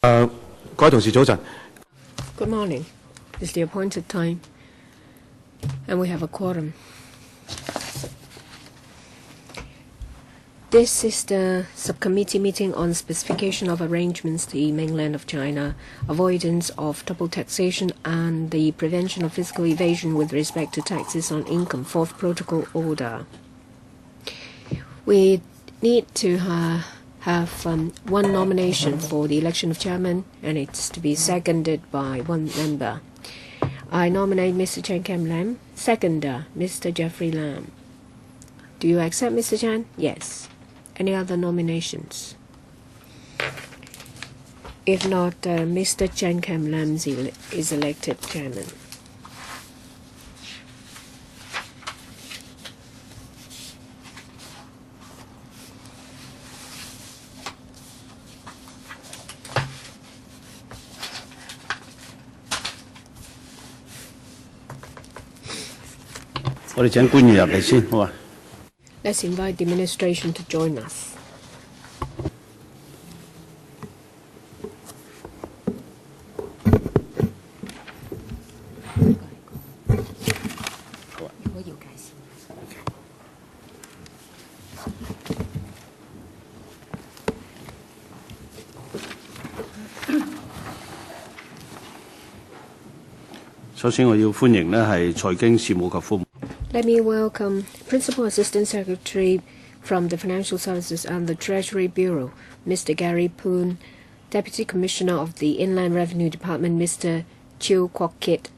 各位同事早晨。Good morning. It's the appointed time, and we have a quorum. This is the subcommittee meeting on specification of arrangements to the mainland of China, avoidance of double taxation, and the prevention of fiscal evasion with respect to taxes on income, fourth protocol order. We need to have one nomination for the election of chairman, and it's to be seconded by one member. I nominate Mr. Chen Kem Lam. Seconder, Mr. Jeffrey Lam. Do you accept, Mr. Chan? Yes. Any other nominations? If not, Mr. Chen Kem Lam is elected chairman. Let's invite the administration to join us. Let me welcome Principal Assistant Secretary from the Financial Services and the Treasury Bureau, Mr. Gary Poon, Deputy Commissioner of the Inland Revenue Department, Mr. Chiu Kwok Kit,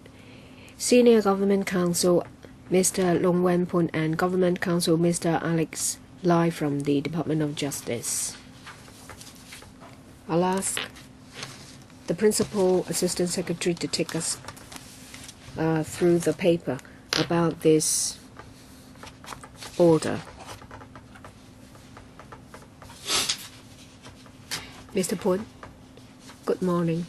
Senior Government Counsel, Mr. Long Wen Poon, and Government Counsel, Mr. Alex Lai from the Department of Justice. I'll ask the Principal Assistant Secretary to take us through the paper about this order. Mr. Poon, good morning.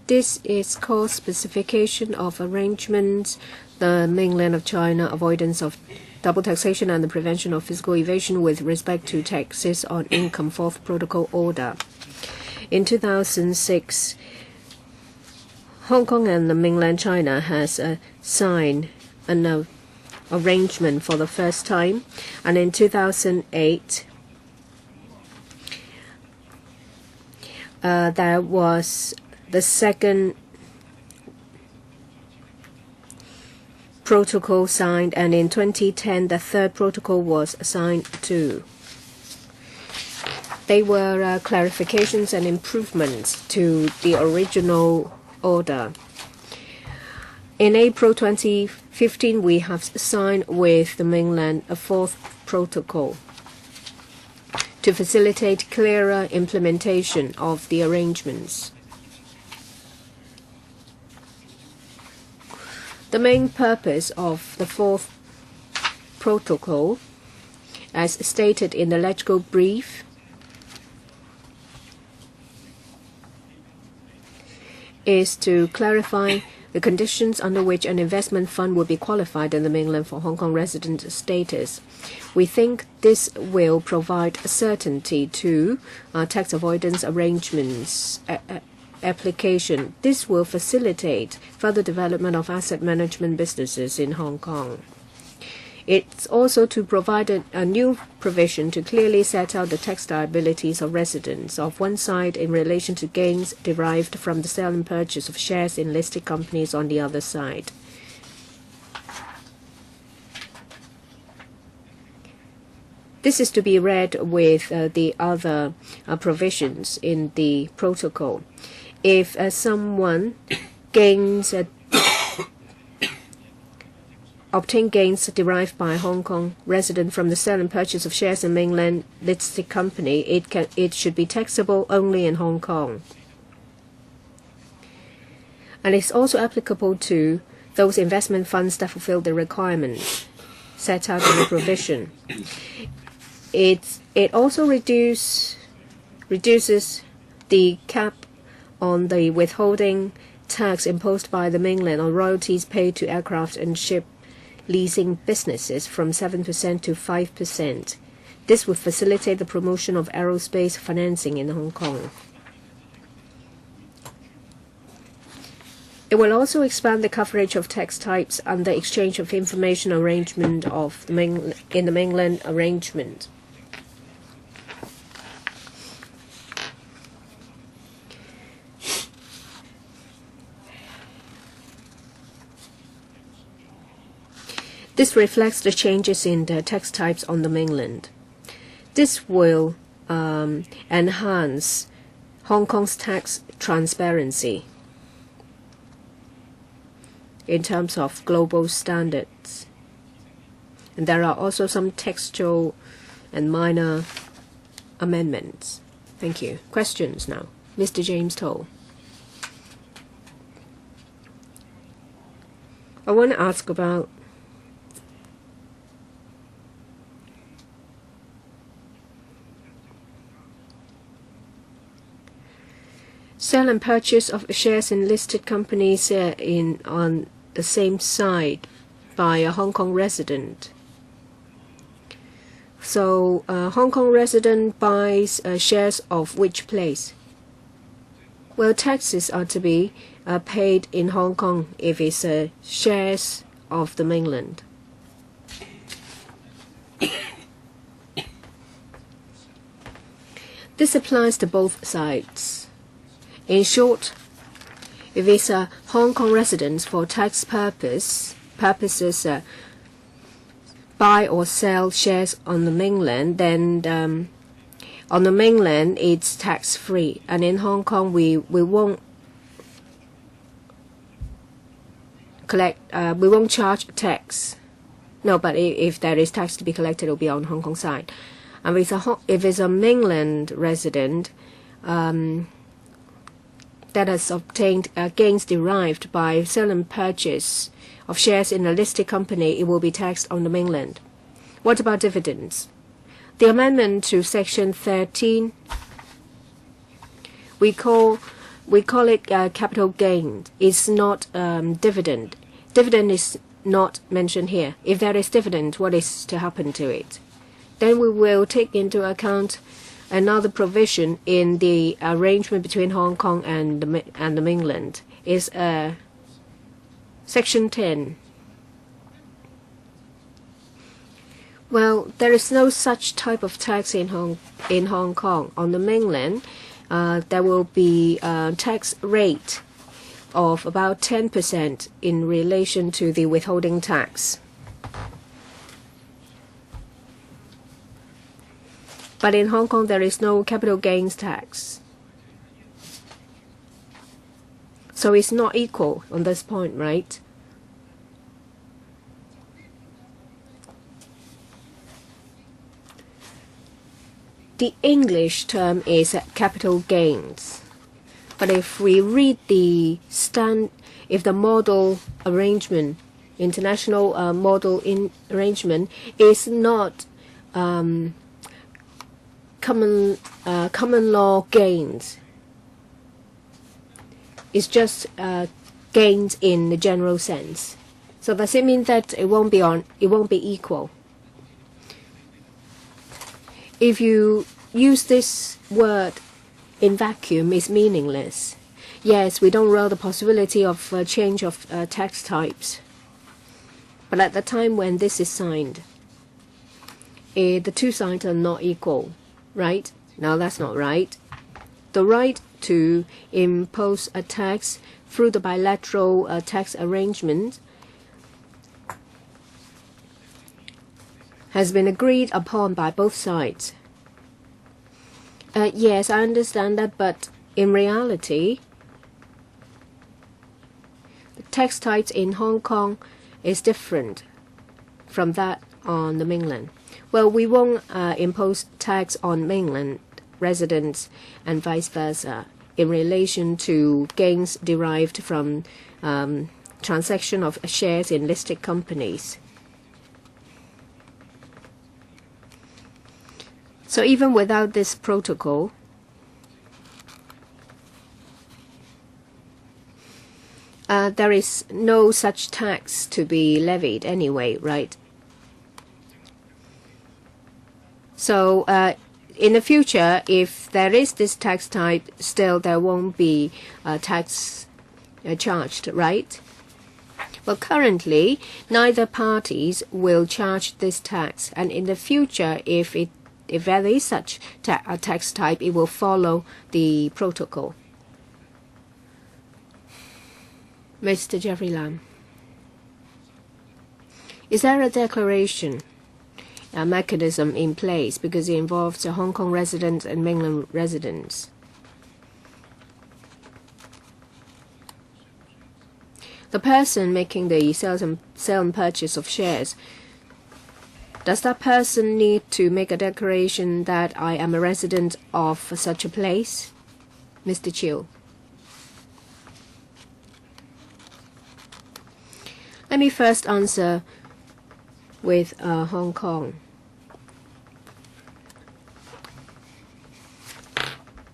This is called Specification of Arrangements, the Mainland of China, Avoidance of Double Taxation and the Prevention of Fiscal Evasion with respect to taxes on income, fourth protocol order. In 2006, Hong Kong and the Mainland China has signed an arrangement for the first time, and in 2008, there was the second protocol signed, and in 2010 the third protocol was signed too. They were clarifications and improvements to the original order. In April 2015 we have signed with the mainland a fourth protocol to facilitate clearer implementation of the arrangements. The main purpose of the fourth protocol, as stated in the legal brief, is to clarify the conditions under which an investment fund will be qualified in the mainland for Hong Kong resident status. We think this will provide certainty to tax avoidance arrangements application. This will facilitate further development of asset management businesses in Hong Kong. It's also to provide a new provision to clearly set out the tax liabilities of residents of one side in relation to gains derived from the sale and purchase of shares in listed companies on the other side. This is to be read with the other provisions in the protocol. If someone obtain gains derived by a Hong Kong resident from the sale and purchase of shares in mainland listed company, it should be taxable only in Hong Kong. And it's also applicable to those investment funds that fulfill the requirements set out in the provision. It also reduces the cap on the withholding tax imposed by the mainland on royalties paid to aircraft and ship leasing businesses from 7% to 5%. This would facilitate the promotion of aerospace financing in Hong Kong. It will also expand the coverage of tax types under exchange of information arrangement in the mainland arrangement. This reflects the changes in the tax types on the mainland. This will enhance Hong Kong's tax transparency in terms of global standards. And there are also some textual and minor amendments. Thank you. Questions now. Mr. James Toll. I want to ask about sale and purchase of shares in listed companies on the same side by a Hong Kong resident. So Hong Kong resident buys shares of which place? Well, taxes are to be paid in Hong Kong if it's shares of the mainland. This applies to both sides. In short, if it's a Hong Kong resident for tax purposes buy or sell shares on the mainland, then on the mainland it's tax-free, and in Hong Kong we won't we won't charge tax. No, but if there is tax to be collected, it will be on Hong Kong side. And if it's a mainland resident that has obtained gains derived by sale and purchase of shares in a listed company, it will be taxed on the mainland. What about dividends? The amendment to Section 13, we call it capital gain. It's not dividend. Dividend is not mentioned here. If there is dividend, what is to happen to it? Then we will take into account another provision in the arrangement between Hong Kong and the mainland is Section 10. Well, there is no such type of tax in Hong Kong. On the mainland, there will be a tax rate of about 10% in relation to the withholding tax. But in Hong Kong, there is no capital gains tax. So it's not equal on this point, right? The English term is capital gains. But if we read if the model arrangement, international model arrangement is not common law gains. It's just gains in the general sense. So does it mean that it won't be equal? If you use this word in vacuum, it's meaningless. Yes, we don't rule the possibility of change of tax types. But at the time when this is signed, the two sides are not equal. Right? Now that's not right. The right to impose a tax through the bilateral tax arrangement has been agreed upon by both sides. Yes, I understand that, but in reality, the tax types in Hong Kong is different from that on the mainland. Well, we won't impose tax on mainland residents and vice versa in relation to gains derived from transaction of shares in listed companies. So even without this protocol, there is no such tax to be levied anyway, right? So in the future, if there is this tax type, still there won't be a tax charged, right? Well, currently, neither parties will charge this tax, and in the future, if there is such a tax type, it will follow the protocol. Mr. Jeffrey Lam, is there a declaration mechanism in place, because it involves Hong Kong residents and mainland residents? The person making the sale and purchase of shares, does that person need to make a declaration that I am a resident of such a place? Mr. Chiu. Let me first answer with Hong Kong.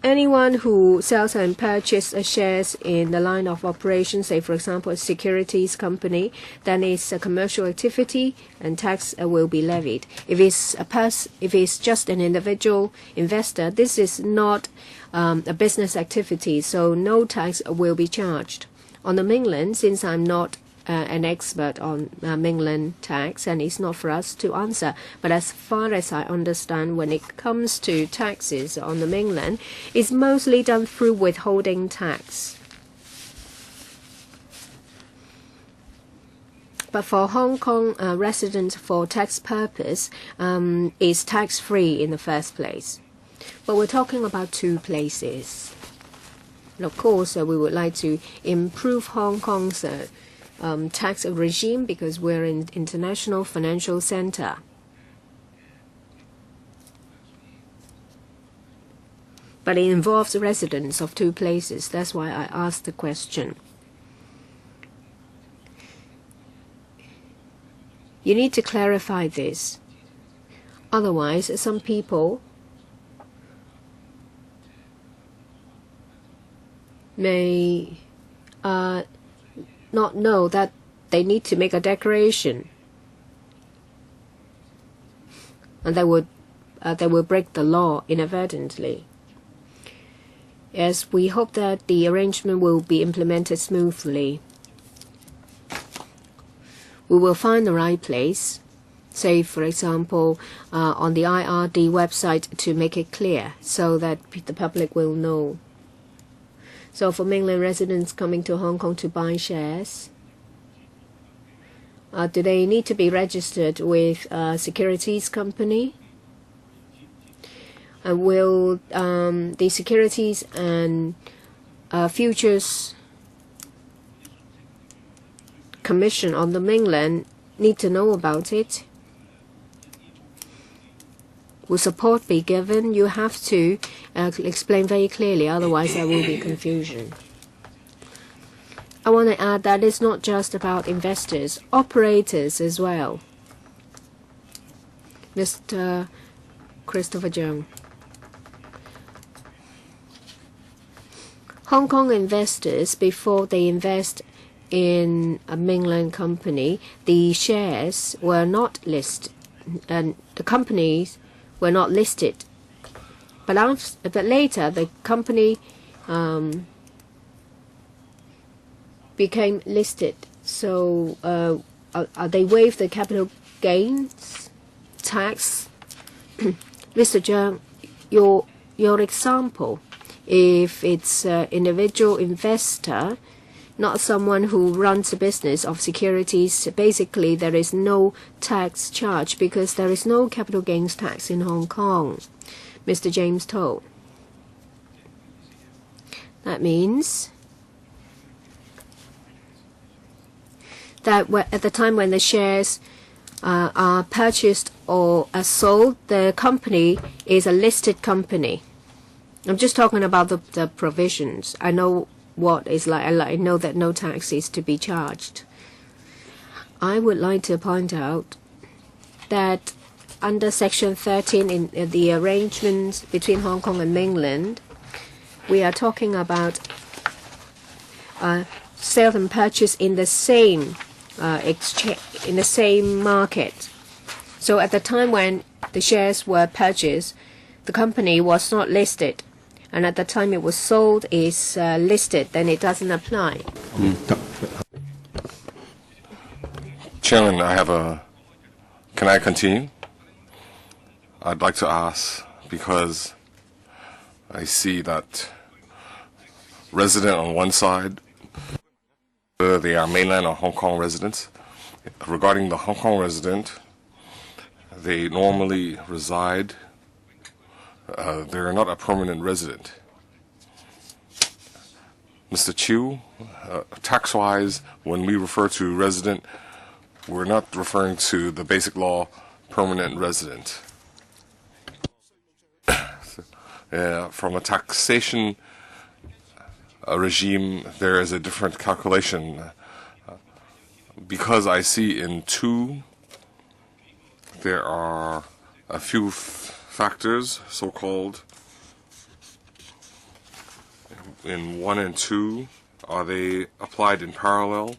Anyone who sells and purchases shares in the line of operation, say for example a securities company, then it's a commercial activity and tax will be levied. If it's just an individual investor, this is not a business activity, so no tax will be charged. On the mainland, since I'm not an expert on mainland tax, and it's not for us to answer. But as far as I understand, when it comes to taxes on the mainland, it's mostly done through withholding tax. But for Hong Kong residents, for tax purpose, it's tax-free in the first place. But we're talking about two places. And of course, we would like to improve Hong Kong's tax regime, because we're an international financial center. But it involves residents of two places. That's why I asked the question. You need to clarify this. Otherwise, some people may not know that they need to make a declaration, and they will break the law inadvertently. Yes, we hope that the arrangement will be implemented smoothly. We will find the right place, say for example on the IRD website, to make it clear so that the public will know. So for mainland residents coming to Hong Kong to buy shares, do they need to be registered with a securities company? Will the Securities and Futures Commission on the mainland need to know about it? Will support be given? You have to explain very clearly, otherwise there will be confusion. I want to add that it's not just about investors, operators as well. Mr. Christopher Jung. Hong Kong investors, before they invest in a mainland company, the shares were not listed, and the companies were not listed. But later, the company became listed. So they waived the capital gains tax. Mr. Zhang, your example, if it's an individual investor, not someone who runs a business of securities, basically there is no tax charge because there is no capital gains tax in Hong Kong. Mr. James told. That means that at the time when the shares are purchased or are sold, the company is a listed company. I'm just talking about the provisions. I know what is like. I know that no tax is to be charged. I would like to point out that under Section 13 in the arrangements between Hong Kong and Mainland, we are talking about sale and purchase in the same in the same market. So at the time when the shares were purchased, the company was not listed, and at the time it was sold is listed, then it doesn't apply. Chairman, can I continue? I'd like to ask, because I see that resident on one side, whether they are mainland or Hong Kong residents. Regarding the Hong Kong resident, they normally reside. They're not a permanent resident. Mr. Chiu, tax-wise, when we refer to resident, we're not referring to the basic law permanent resident. From a taxation regime, there is a different calculation. Because I see in 2, there are a few factors, so-called. In 1 and 2, are they applied in parallel?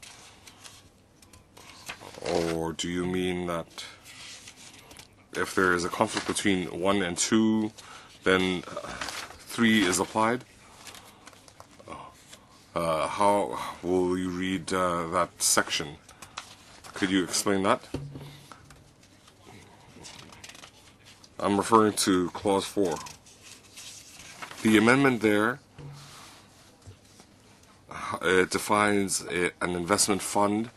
Or do you mean that if there is a conflict between 1 and 2, then 3 is applied? How will you read that section? Could you explain that? I'm referring to Clause 4. The amendment there, it defines an investment fund.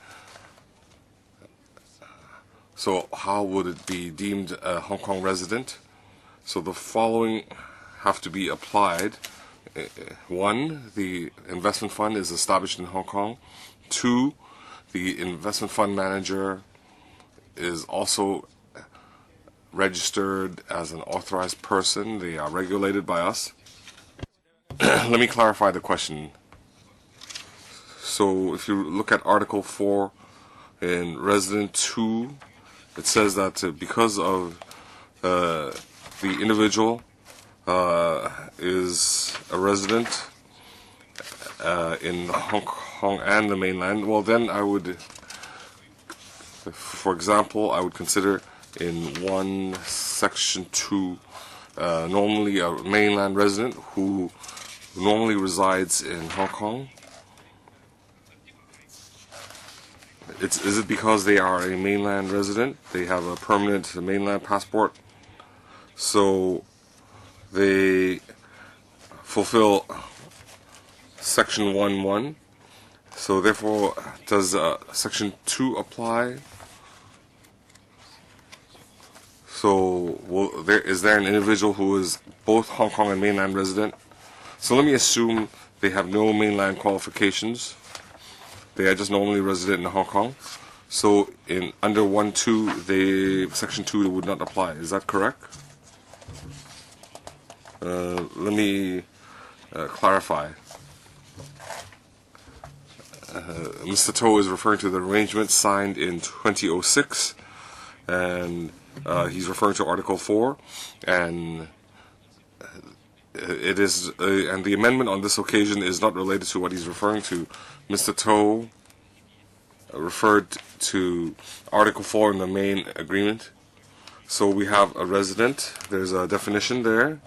So how would it be deemed a Hong Kong resident? So the following have to be applied. 1, the investment fund is established in Hong Kong. 2, the investment fund manager is also registered as an authorized person. They are regulated by us. Let me clarify the question. So if you look at Article 4 in Resident 2, it says that because of the individual is a resident in Hong Kong and the mainland, well then I would, for example, I would consider in 1 Section 2 normally a mainland resident who normally resides in Hong Kong. Is it because they are a mainland resident? They have a permanent mainland passport, so they fulfill Section 1(1). So therefore, does Section 2 apply? So is there an individual who is both Hong Kong and mainland resident? So let me assume they have no mainland qualifications. They are just normally resident in Hong Kong. So in under 1(2), Section 2 would not apply. Is that correct? Let me clarify. Mr. To is referring to the arrangement signed in 2006, and he's referring to Article 4, and it is, and the amendment on this occasion is not related to what he's referring to. Mr. To referred to Article 4 in the main agreement. So we have a resident. There's a definition there,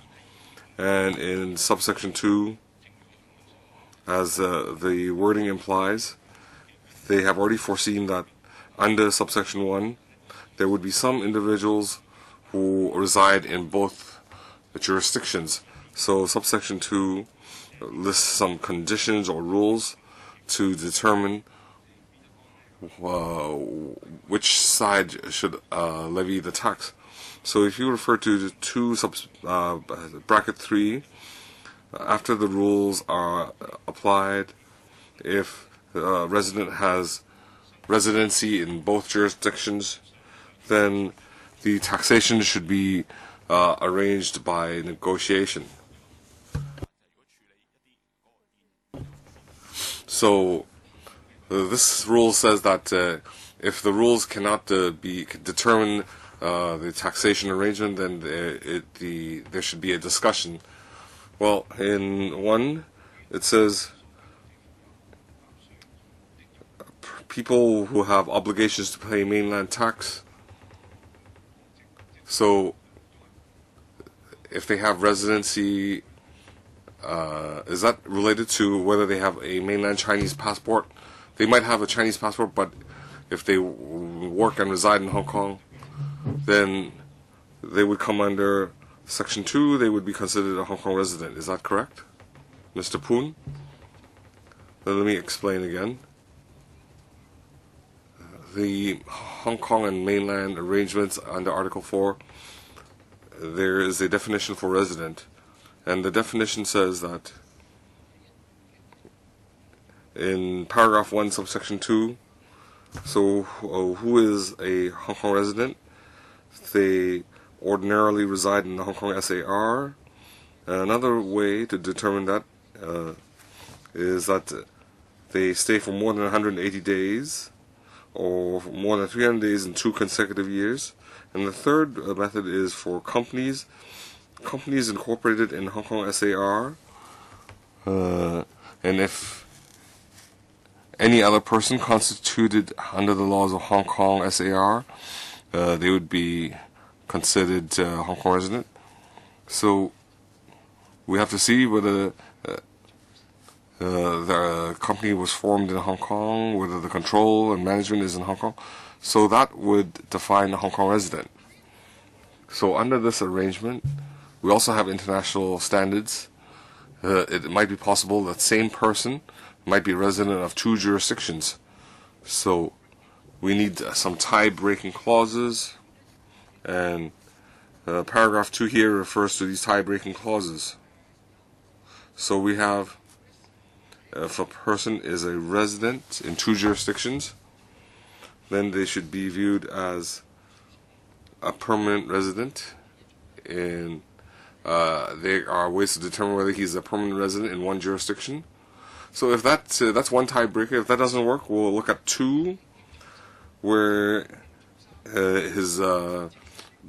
and in subsection 2, as the wording implies, they have already foreseen that under subsection 1, there would be some individuals who reside in both jurisdictions. So subsection 2 lists some conditions or rules to determine which side should levy the tax. So if you refer to bracket 3, after the rules are applied, if the resident has residency in both jurisdictions, then the taxation should be arranged by negotiation. So this rule says that if the rules cannot determine the taxation arrangement, then there should be a discussion. Well, in 1, it says people who have obligations to pay mainland tax. So if they have residency, is that related to whether they have a mainland Chinese passport? They might have a Chinese passport, but if they work and reside in Hong Kong, then they would come under Section 2. They would be considered a Hong Kong resident. Is that correct, Mr. Poon? Then let me explain again. The Hong Kong and mainland arrangements under Article 4, there is a definition for resident. And the definition says that in paragraph 1, subsection 2, so who is a Hong Kong resident? They ordinarily reside in the Hong Kong SAR. Another way to determine that is that they stay for more than 180 days or more than 300 days in 2 consecutive years. And the third method is for companies incorporated in Hong Kong SAR, and if any other person constituted under the laws of Hong Kong SAR, they would be considered Hong Kong resident. So we have to see whether the company was formed in Hong Kong, whether the control and management is in Hong Kong. So that would define a Hong Kong resident. So under this arrangement, we also have international standards. It might be possible that same person might be resident of 2 jurisdictions. So we need some tie-breaking clauses, and paragraph 2 here refers to these tie-breaking clauses. So we have, if a person is a resident in 2 jurisdictions, then they should be viewed as a permanent resident. And there are ways to determine whether he's a permanent resident in 1 jurisdiction. So if that's one tiebreaker. If that doesn't work, we'll look at 2, where his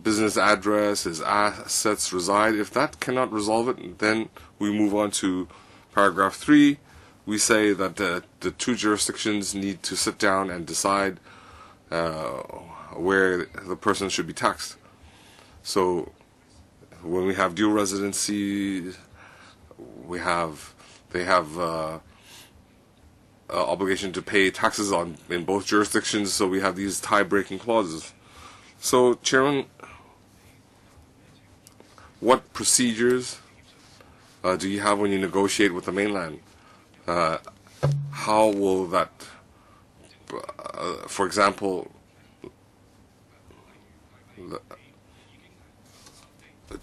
business address, his assets reside. If that cannot resolve it, then we move on to paragraph 3. We say that the 2 jurisdictions need to sit down and decide where the person should be taxed. So when we have dual residency, they have obligation to pay taxes in both jurisdictions. So we have these tie-breaking clauses. So, Chairman, what procedures do you have when you negotiate with the mainland? How will that, for example,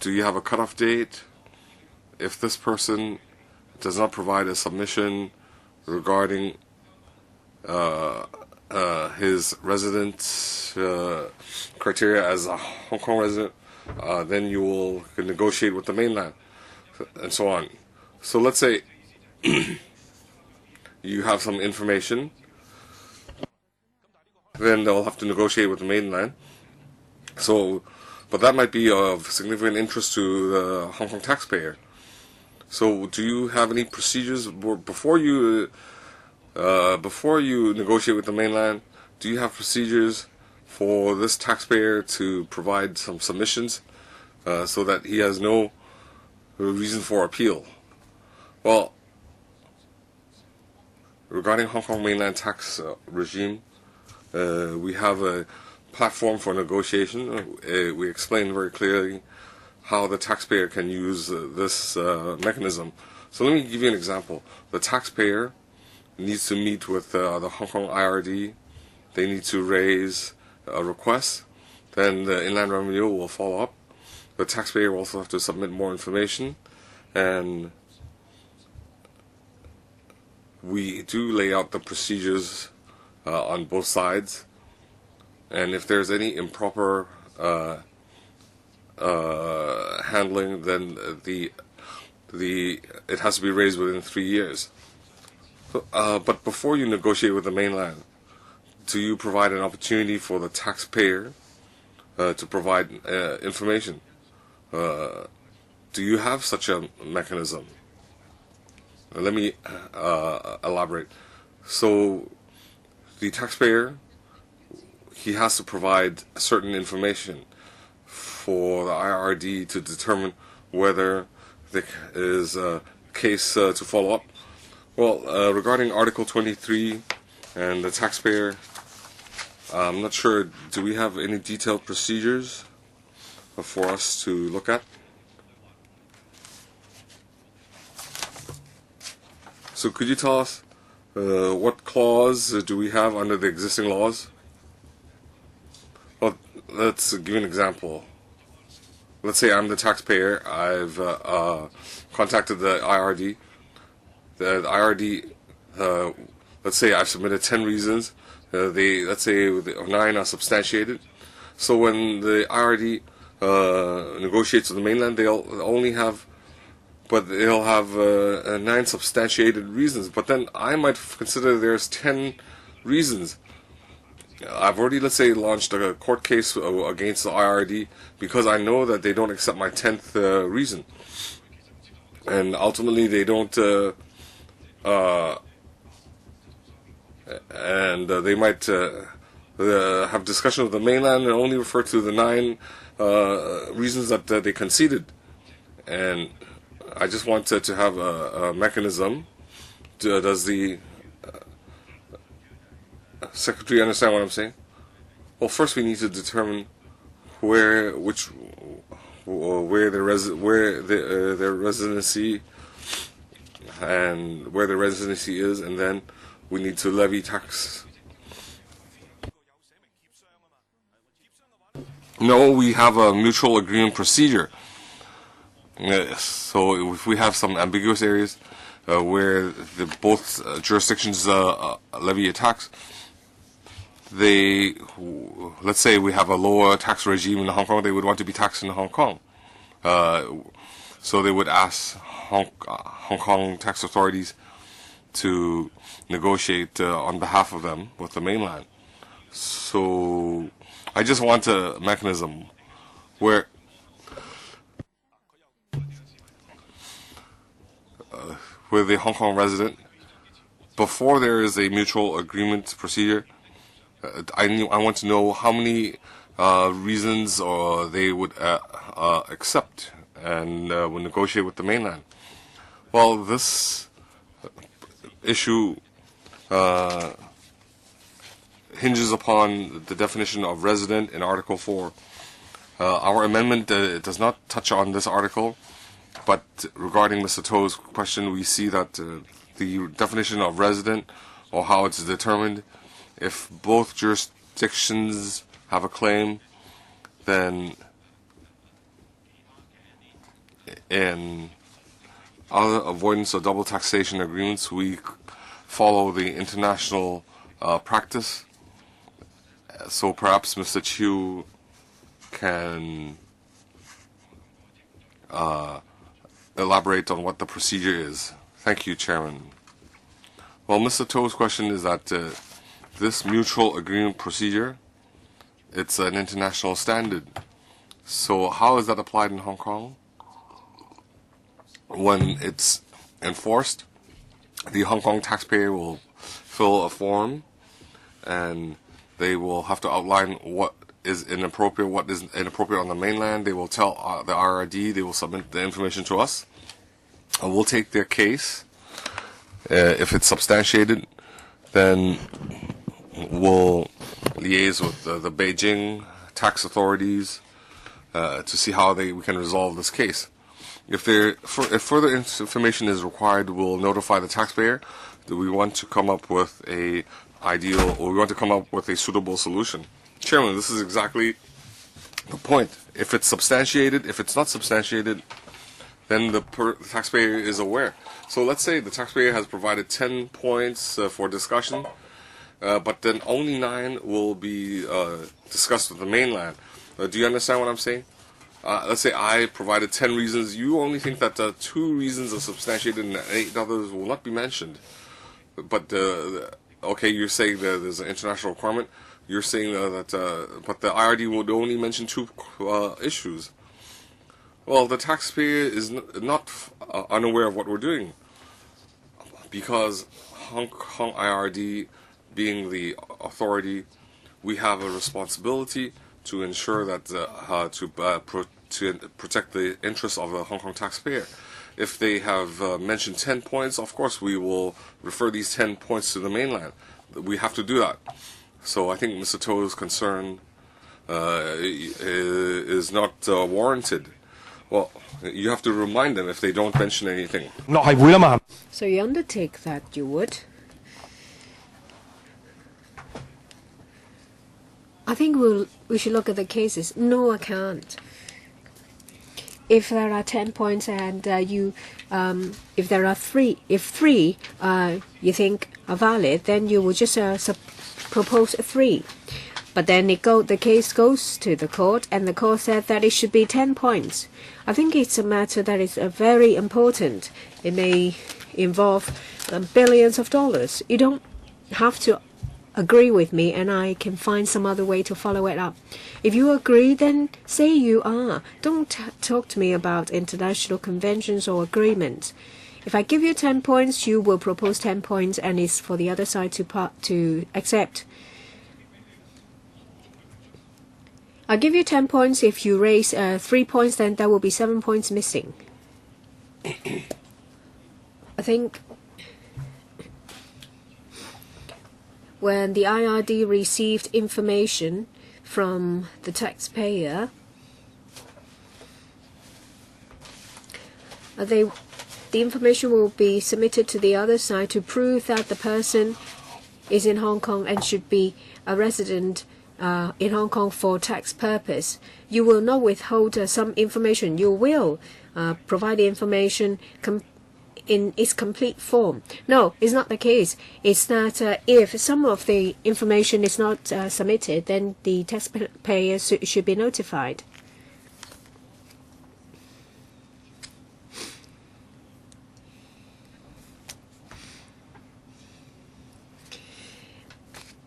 do you have a cutoff date? If this person does not provide a submission regarding his residence criteria as a Hong Kong resident, then you will negotiate with the mainland, and so on. So let's say you have some information, then they'll have to negotiate with the mainland. So, but that might be of significant interest to the Hong Kong taxpayer. So, do you have any procedures before you negotiate with the mainland? Do you have procedures for this taxpayer to provide some submissions so that he has no reason for appeal? Well, regarding Hong Kong mainland tax regime, we have a platform for negotiation. We explain very clearly how the taxpayer can use this mechanism. So let me give you an example. The taxpayer needs to meet with the Hong Kong IRD. They need to raise a request. Then the Inland Revenue will follow up. The taxpayer will also have to submit more information. And we do lay out the procedures on both sides. And if there's any improper handling, then it has to be raised within 3 years. But before you negotiate with the mainland, do you provide an opportunity for the taxpayer to provide information? Do you have such a mechanism? Let me elaborate. So the taxpayer, he has to provide certain information for the IRD to determine whether there is a case to follow up. Well, regarding Article 23 and the taxpayer, I'm not sure, do we have any detailed procedures for us to look at? So could you tell us what clause do we have under the existing laws? Well, let's give an example. Let's say I'm the taxpayer. I've contacted the IRD. The IRD, let's say I've submitted 10 reasons. Let's say 9 are substantiated. So when the IRD negotiates with the mainland, they'll have 9 substantiated reasons. But then I might consider there's 10 reasons. I've already, let's say, launched a court case against the IRD because I know that they don't accept my 10th reason. And ultimately they don't, they might have discussion with the mainland and only refer to the 9 reasons that they conceded. And I just want to have a mechanism. Does the Secretary understand what I'm saying? Well, first we need to determine where their residency and where the residency is, and then we need to levy tax. No, we have a mutual agreement procedure. So if we have some ambiguous areas where both jurisdictions levy a tax, let's say we have a lower tax regime in Hong Kong, they would want to be taxed in Hong Kong. So they would ask Hong Kong tax authorities to negotiate on behalf of them with the mainland. So I just want a mechanism where the Hong Kong resident, before there is a mutual agreement procedure, I want to know how many reasons they would accept and will negotiate with the mainland. Well, this issue hinges upon the definition of resident in Article 4. Our amendment does not touch on this article, but regarding Mr. To's question, we see that the definition of resident, or how it's determined, if both jurisdictions have a claim, then in other avoidance or double taxation agreements, we follow the international practice. So perhaps Mr. Chiu can elaborate on what the procedure is. Thank you, Chairman. Well, Mr. To's question is that this mutual agreement procedure, it's an international standard. So how is that applied in Hong Kong? When it's enforced, the Hong Kong taxpayer will fill a form and they will have to outline what is inappropriate, what is inappropriate on the mainland. They will tell the IRD, they will submit the information to us. We'll take their case. If it's substantiated, then we'll liaise with the Beijing tax authorities to see how we can resolve this case. If further information is required, we'll notify the taxpayer that we want to come up with a ideal, or we want to come up with a suitable solution. Chairman, this is exactly the point. If it's substantiated, if it's not substantiated, then the taxpayer is aware. So let's say the taxpayer has provided 10 points for discussion, but then only 9 will be discussed with the mainland. Do you understand what I'm saying? Let's say I provided 10 reasons. You only think that 2 reasons are substantiated and 8 others will not be mentioned. But, okay, you're saying that there's an international requirement. You're saying that, but the IRD would only mention 2 issues. Well, the taxpayer is not unaware of what we're doing, because Hong Kong IRD being the authority, we have a responsibility to ensure that to protect the interests of the Hong Kong taxpayer. If they have mentioned 10 points, of course we will refer these 10 points to the mainland. We have to do that. So I think Mr. To's concern is not warranted. Well, you have to remind them if they don't mention anything. So you undertake that you would. I think we should look at the cases. No, I can't. If there are 10 points and if there are three you think are valid, then you will just propose 3. But then the case goes to the court, and the court said that it should be 10 points. I think it's a matter that is very important. It may involve billions of dollars. You don't have to agree with me, and I can find some other way to follow it up. If you agree, then say you are. Don't talk to me about international conventions or agreements. If I give you 10 points, you will propose 10 points, and it's for the other side to accept. I'll give you 10 points. If you raise 3 points, then there will be 7 points missing. I think when the IRD received information from the taxpayer, the information will be submitted to the other side to prove that the person is in Hong Kong and should be a resident in Hong Kong for tax purpose. You will not withhold some information. You will provide the information in its complete form. No, it's not the case. It's that if some of the information is not submitted, then the taxpayer should be notified.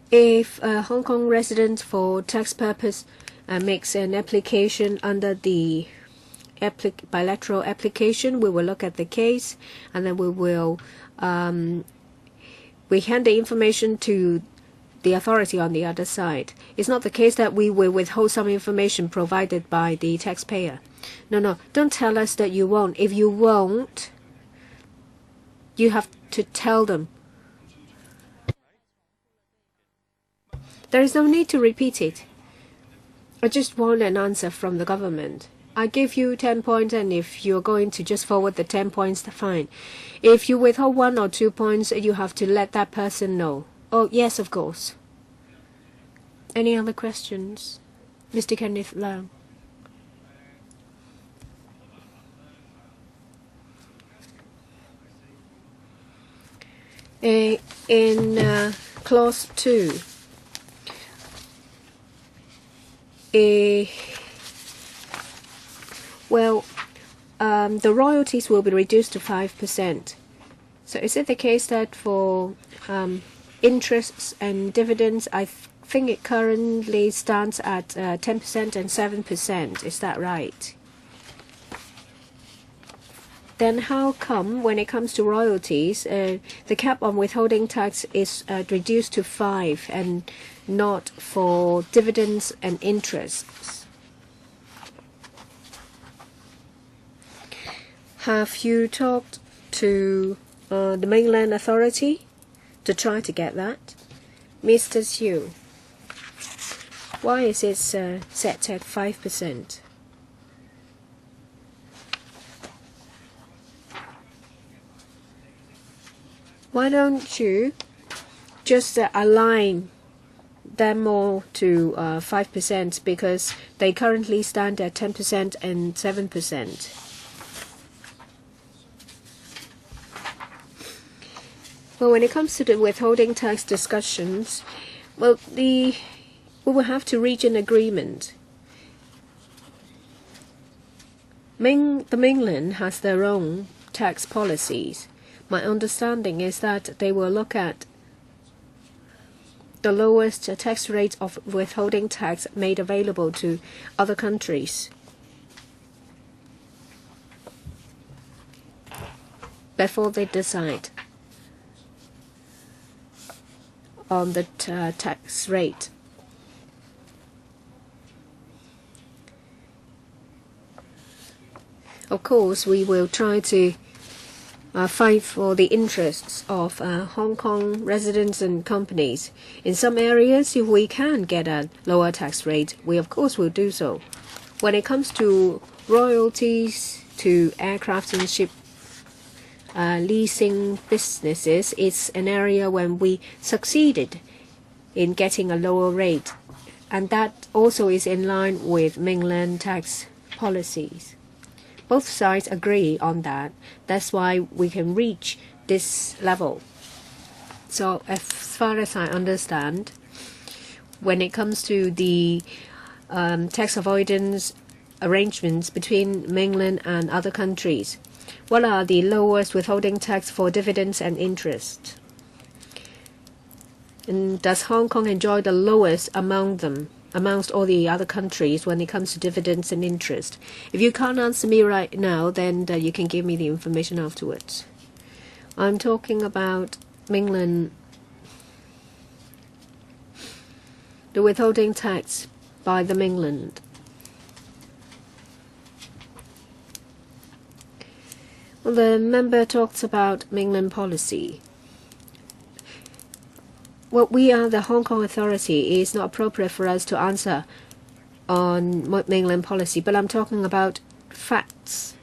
If a Hong Kong resident for tax purpose makes an application under the bilateral application, we will look at the case, and then we hand the information to the authority on the other side. It's not the case that we will withhold some information provided by the taxpayer. No, don't tell us that you won't. If you won't, you have to tell them. There is no need to repeat it. I just want an answer from the government. I give you 10 points, and if you're going to just forward the 10 points, fine. If you withhold 1 or 2 points, you have to let that person know. Oh, yes, of course. Any other questions? Mr. Kenneth Leung. In Clause 2, the royalties will be reduced to 5%. So is it the case that for interests and dividends, I think it currently stands at 10% and 7%. Is that right? Then how come when it comes to royalties, the cap on withholding tax is reduced to 5% and not for dividends and interests? Have you talked to the Mainland Authority to try to get that? Mr. Xu, why is it set at 5%? Why don't you just align them all to 5%, because they currently stand at 10% and 7%. Well, when it comes to the withholding tax discussions, we will have to reach an agreement. The Mainland has their own tax policies. My understanding is that they will look at the lowest tax rate of withholding tax made available to other countries before they decide. on the tax rate. Of course, we will try to fight for the interests of Hong Kong residents and companies. In some areas, if we can get a lower tax rate, we of course will do so. When it comes to royalties to aircraft and ship leasing businesses, it's an area when we succeeded in getting a lower rate, and that also is in line with mainland tax policies. Both sides agree on that. That's why we can reach this level. So as far as I understand, when it comes to the tax avoidance arrangements between mainland and other countries, what are the lowest withholding tax for dividends and interest? And does Hong Kong enjoy the lowest among them, amongst all the other countries when it comes to dividends and interest? If you can't answer me right now, then you can give me the information afterwards. I'm talking about mainland. The withholding tax by the mainland. Well, the member talks about mainland policy. Well, we are the Hong Kong authority. It is not appropriate for us to answer on mainland policy, but I'm talking about facts.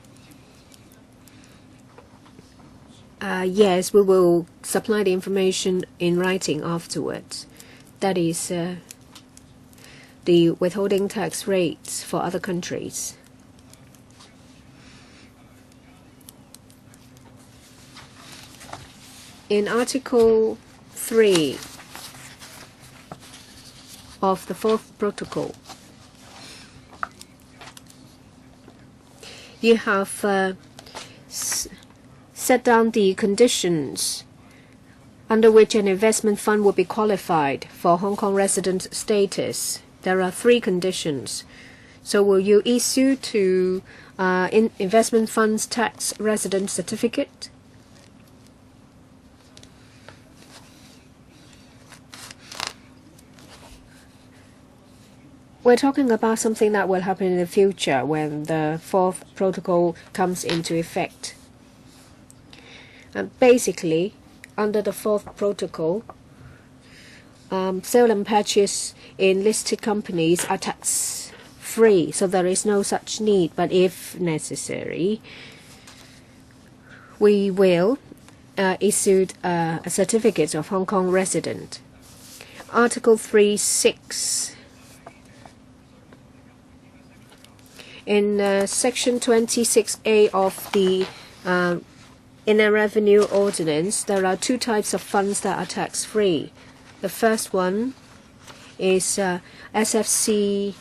Yes, we will supply the information in writing afterwards. That is the withholding tax rates for other countries. In Article 3 of the 4th Protocol, you have set down the conditions under which an investment fund will be qualified for Hong Kong resident status. There are 3 conditions. So will you issue to investment funds tax resident certificate? We're talking about something that will happen in the future when the 4th Protocol comes into effect. And basically, under the 4th Protocol, sale and purchase in listed companies are tax-free, so there is no such need. But if necessary, we will issue a certificate of Hong Kong resident. Article 3(6). In Section 26A of the Inner Revenue Ordinance, there are 2 types of funds that are tax-free. The first one is SFC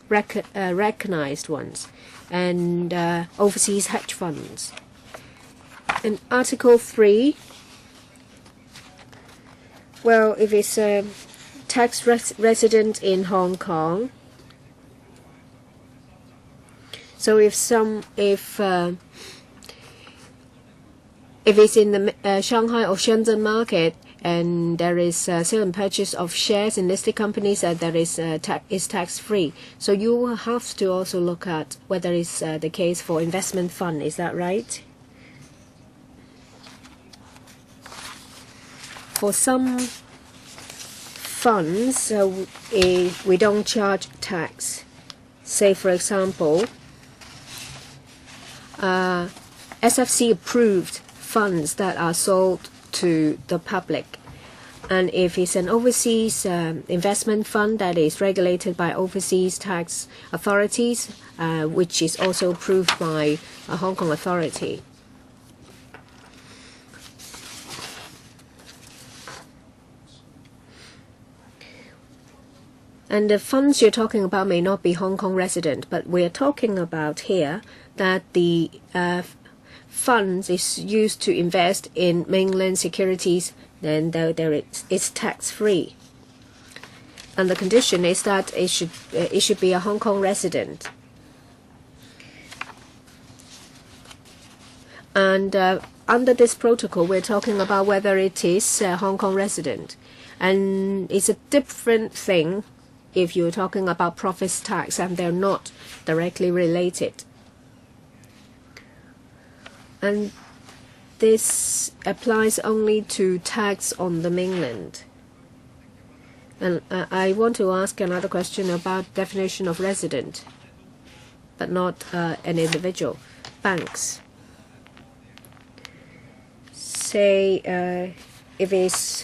recognized ones and overseas hedge funds. In Article 3, well, if it's a tax resident in Hong Kong, so if it's in the Shanghai or Shenzhen market and there is sale and purchase of shares in listed companies, that is tax-free. So you will have to also look at whether it's the case for investment fund. Is that right? For some funds, we don't charge tax. Say, for example, SFC approved funds that are sold to the public, and if it's an overseas investment fund that is regulated by overseas tax authorities, which is also approved by a Hong Kong authority. And the funds you're talking about may not be Hong Kong resident, but we're talking about here that the funds is used to invest in mainland securities, then it's tax-free. And the condition is that it should be a Hong Kong resident. And under this protocol, we're talking about whether it is a Hong Kong resident. And it's a different thing if you're talking about profits tax and they're not directly related. And this applies only to tax on the mainland. And I want to ask another question about definition of resident, but not an individual. Banks. Say if it's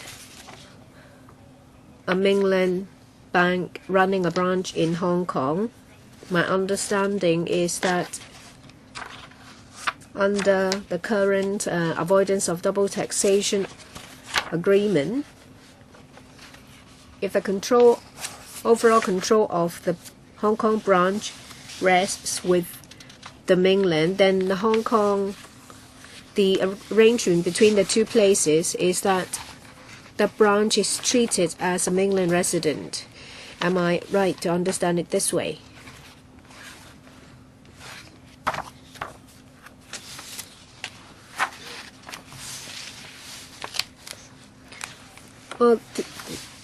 a mainland bank running a branch in Hong Kong, my understanding is that under the current avoidance of double taxation agreement, if the overall control of the Hong Kong branch rests with the mainland, then the arrangement between the two places is that the branch is treated as a mainland resident. Am I right to understand it this way? Well,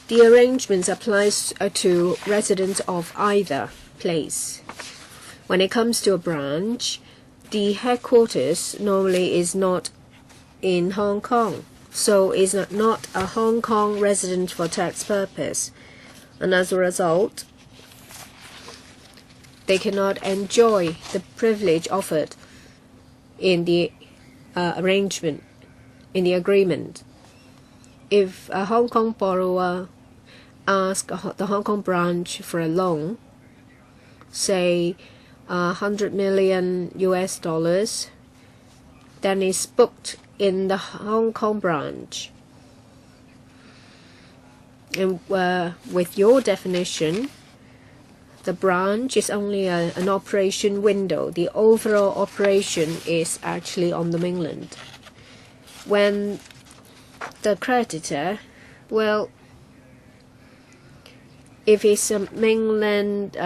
the arrangements applies to residents of either place. When it comes to a branch, the headquarters normally is not in Hong Kong, so is not a Hong Kong resident for tax purpose, and as a result, they cannot enjoy the privilege offered in the arrangement, in the agreement. If a Hong Kong borrower asks the Hong Kong branch for a loan, say $100 million US, then it's booked in the Hong Kong branch. And with your definition, the branch is only an operation window. The overall operation is actually on the mainland. When the creditor, well, if it's a mainland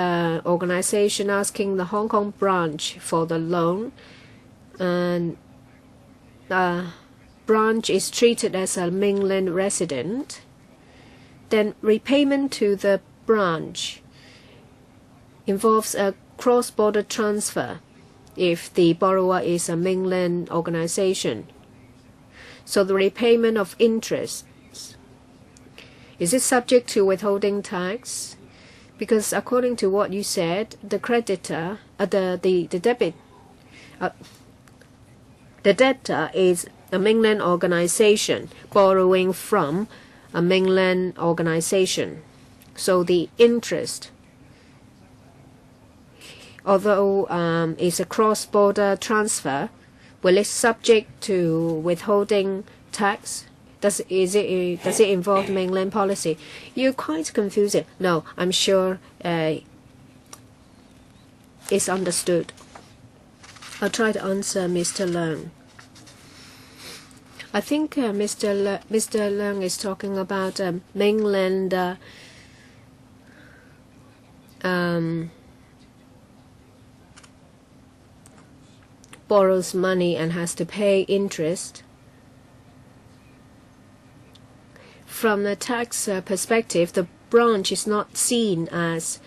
organization asking the Hong Kong branch for the loan, and branch is treated as a mainland resident, then repayment to the branch involves a cross-border transfer if the borrower is a mainland organization. So the repayment of interest, is it subject to withholding tax? Because according to what you said, the creditor, the debtor is a mainland organization borrowing from a mainland organization. So the interest, although it's a cross-border transfer, will it subject to withholding tax? Does it involve mainland policy? You're quite confusing. No, I'm sure it's understood. I'll try to answer Mr. Leung. I think Mr. Leung is talking about mainland borrows money and has to pay interest. From the tax perspective, the branch is not seen as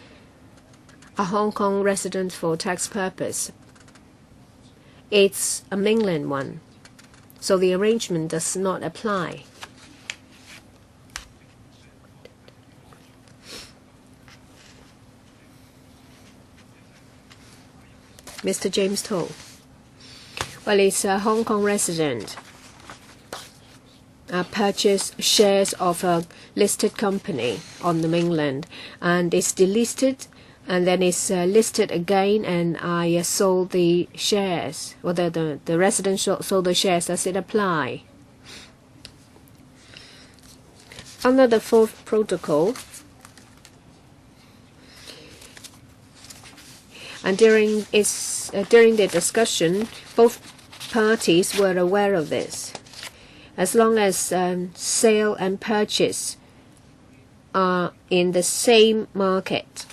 a Hong Kong resident for tax purpose. It's a mainland one, so the arrangement does not apply. Mr. James Toh. Well, it's a Hong Kong resident purchase shares of a listed company on the mainland, and it's delisted, and then it's listed again, and I sold the shares, or the resident sold the shares. Does it apply? Under the fourth protocol, and during the discussion, both parties were aware of this. As long as sale and purchase are in the same market,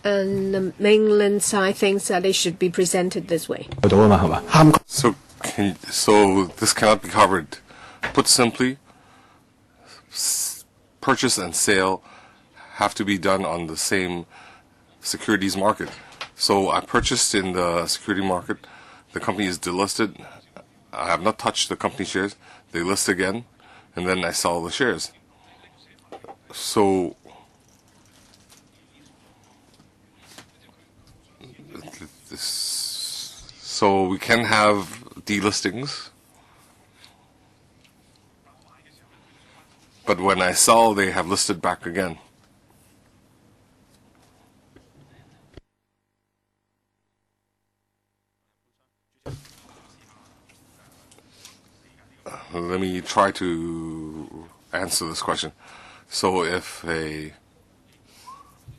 And the mainland side thinks that it should be presented this way. So this cannot be covered. Put simply, purchase and sale have to be done on the same securities market. So I purchased in the security market. The company is delisted. I have not touched the company shares. They list again, and then I sell the shares. So we can have delistings, but when I sell, they have listed back again. Let me try to answer this question. So if a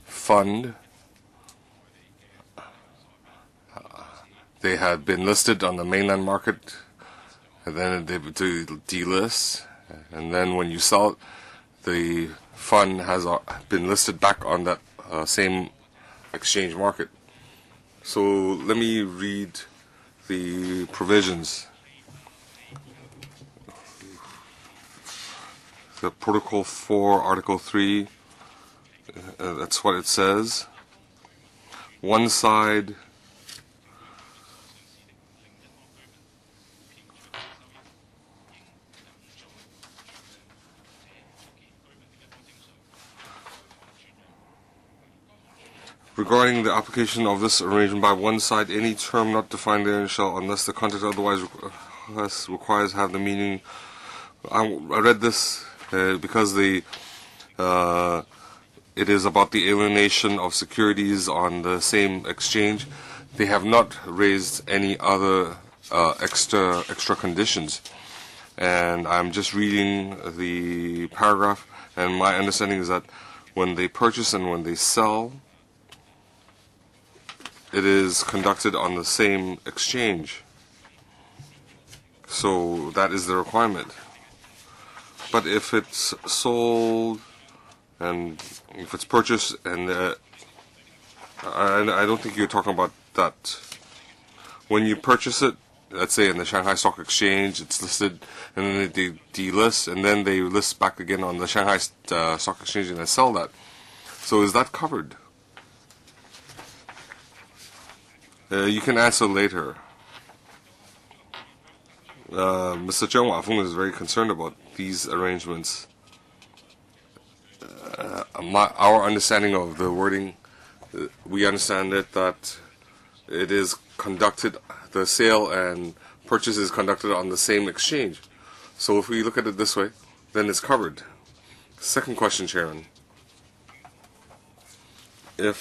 fund, they had been listed on the mainland market, and then they delist, and then when you sell it, the fund has been listed back on that same exchange market. So let me read the provisions. The Protocol 4, Article 3, that's what it says. One side regarding the application of this arrangement by one side, any term not defined therein shall, unless the context otherwise requires, have the meaning. I read this because it is about the alienation of securities on the same exchange. They have not raised any other extra conditions, and I'm just reading the paragraph, and my understanding is that when they purchase and when they sell, it is conducted on the same exchange. So that is the requirement. But if it's sold and if it's purchased, and I don't think you're talking about that. When you purchase it, let's say in the Shanghai Stock Exchange, it's listed, and then they delist, and then they list back again on the Shanghai Stock Exchange, and they sell that. So is that covered? You can answer later. Mr. Zheng Wafeng is very concerned about these arrangements. Our understanding of the wording, we understand it that it is conducted, the sale and purchase is conducted on the same exchange. So if we look at it this way, then it's covered. Second question, Chairman. Let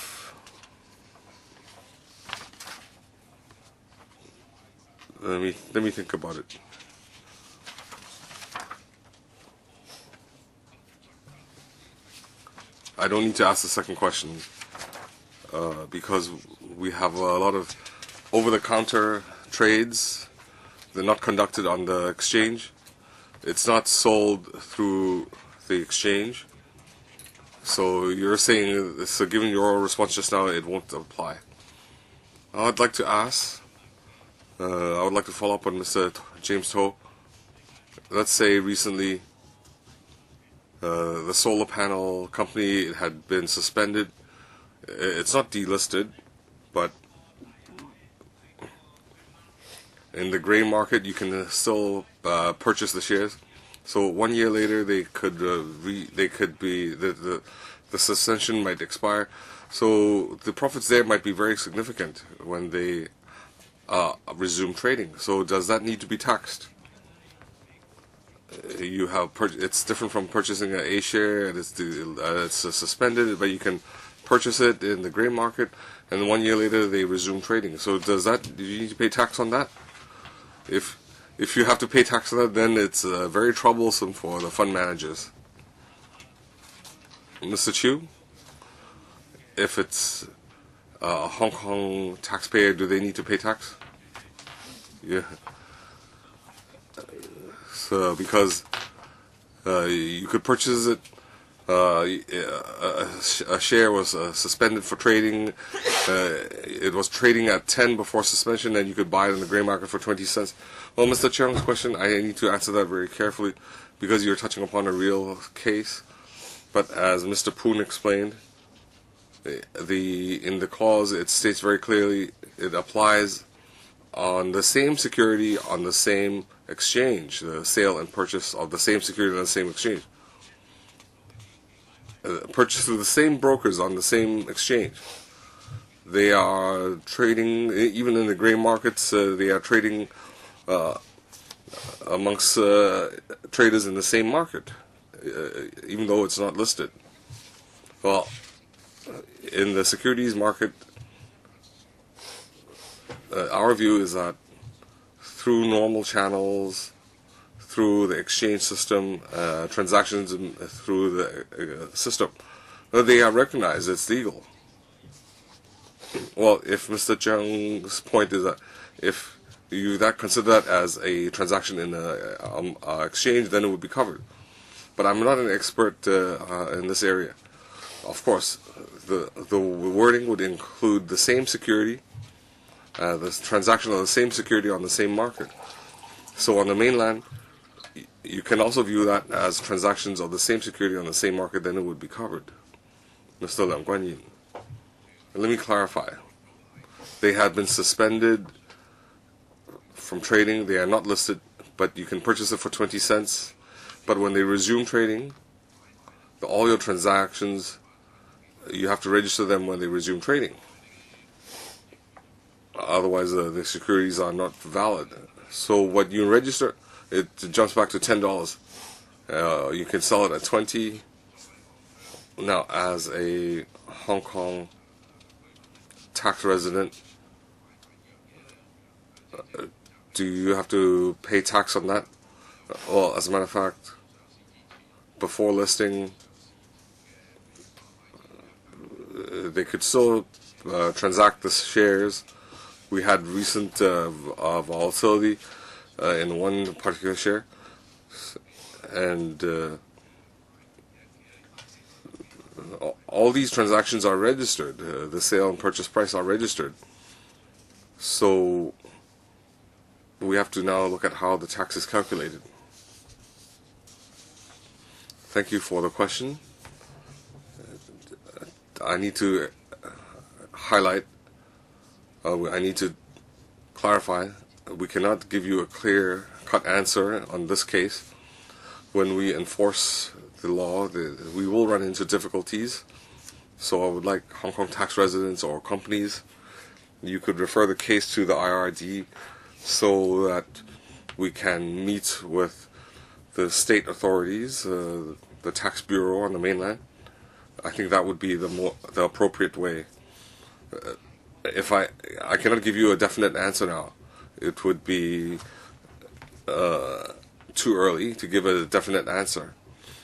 me think about it. I don't need to ask the second question because we have a lot of over-the-counter trades. They're not conducted on the exchange. It's not sold through the exchange. So you're saying, so given your response just now, it won't apply. I'd like to ask, I would like to follow up on Mr. James Toh. Let's say recently the solar panel company had been suspended. It's not delisted, but in the gray market you can still purchase the shares. So 1 year later the suspension might expire. So the profits there might be very significant when they resume trading. So does that need to be taxed? It's different from purchasing an A share, and it's suspended, but you can purchase it in the gray market, and 1 year later they resume trading. So do you need to pay tax on that? If you have to pay tax on that, then it's very troublesome for the fund managers. Mr. Chiu, if it's a Hong Kong taxpayer, do they need to pay tax? Yeah. So because you could purchase it a share was suspended for trading. It was trading at 10 before suspension, and you could buy it in the gray market for 20 cents. Well, Mr. Cheung's question, I need to answer that very carefully because you're touching upon a real case. But as Mr. Poon explained, in the clause it states very clearly it applies on the same security on the same exchange, the sale and purchase of the same security on the same exchange. Purchase through the same brokers on the same exchange. They are trading, even in the gray markets, they are trading amongst traders in the same market, even though it's not listed. Well, in the securities market, our view is that through normal channels, through the exchange system, transactions through the system, they are recognized, it's legal. Well, if Mr. Cheung's point is that if you consider that as a transaction in an exchange, then it would be covered. But I'm not an expert in this area. Of course, the wording would include the same security, the transaction of the same security on the same market. So on the mainland, you can also view that as transactions of the same security on the same market, then it would be covered. Mr. Lam Guan Yin. Let me clarify. They have been suspended from trading. They are not listed, but you can purchase it for 20 cents. But when they resume trading, all your transactions, you have to register them when they resume trading. Otherwise, the securities are not valid. So what you register, it jumps back to $10. You can sell it at 20. Now, as a Hong Kong tax resident, do you have to pay tax on that? Well, as a matter of fact, before listing, they could still transact the shares. We had recent volatility in one particular share, and all these transactions are registered. The sale and purchase price are registered. So we have to now look at how the tax is calculated. Thank you for the question. I need to highlight, I need to clarify, we cannot give you a clear-cut answer on this case. When we enforce the law, we will run into difficulties. So I would like Hong Kong tax residents or companies, you could refer the case to the IRD so that we can meet with the state authorities, the tax bureau on the mainland. I think that would be the appropriate way. If I cannot give you a definite answer now. It would be too early to give a definite answer.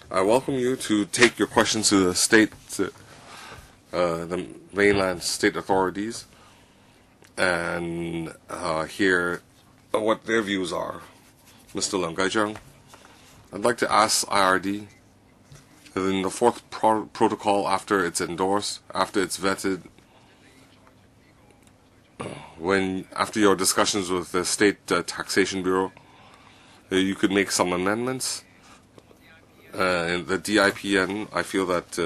I welcome you to take your questions to the state, the mainland state authorities, and hear what their views are. Mr. Lam Gai-chung, I'd like to ask IRD, in the fourth protocol, after it's endorsed, after it's vetted, after your discussions with the State Taxation Bureau, you could make some amendments. In the DIPN, I feel that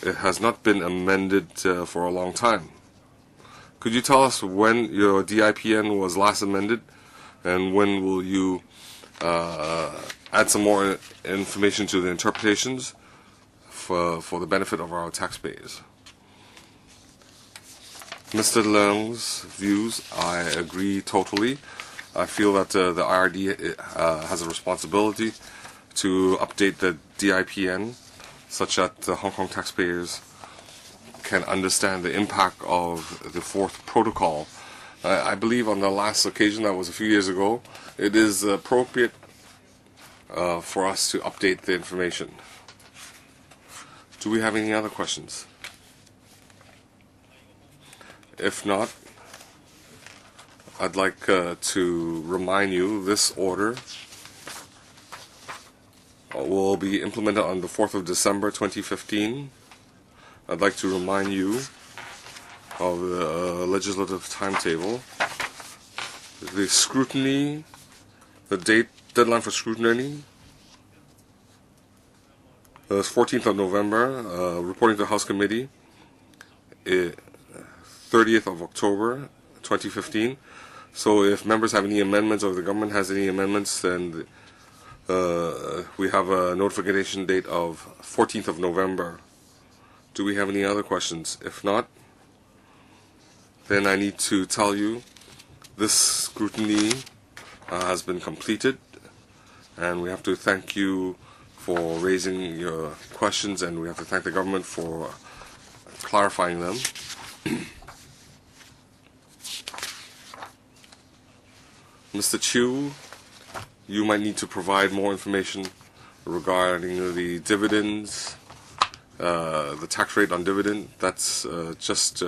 it has not been amended for a long time. Could you tell us when your DIPN was last amended, and when will you add some more information to the interpretations for the benefit of our taxpayers? Mr. Leung's views, I agree totally. I feel that the IRD has a responsibility to update the DIPN such that the Hong Kong taxpayers can understand the impact of the fourth protocol. I believe on the last occasion, that was a few years ago, it is appropriate for us to update the information. Do we have any other questions? If not, I'd like to remind you this order will be implemented on the 4th of December 2015. I'd like to remind you of the legislative timetable. The scrutiny, the deadline for scrutiny is 14th of November, reporting to the House Committee, 30th of October 2015. So if members have any amendments or if the government has any amendments, then we have a notification date of 14th of November. Do we have any other questions? If not, then I need to tell you this scrutiny has been completed, and we have to thank you for raising your questions, and we have to thank the government for clarifying them. Mr. Chiu, you might need to provide more information regarding the dividends, the tax rate on dividend. That's just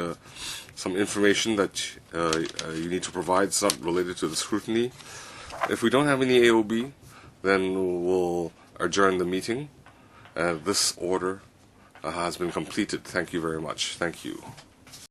some information that you need to provide. It's not related to the scrutiny. If we don't have any AOB, then we'll adjourn the meeting. This order has been completed. Thank you very much. Thank you.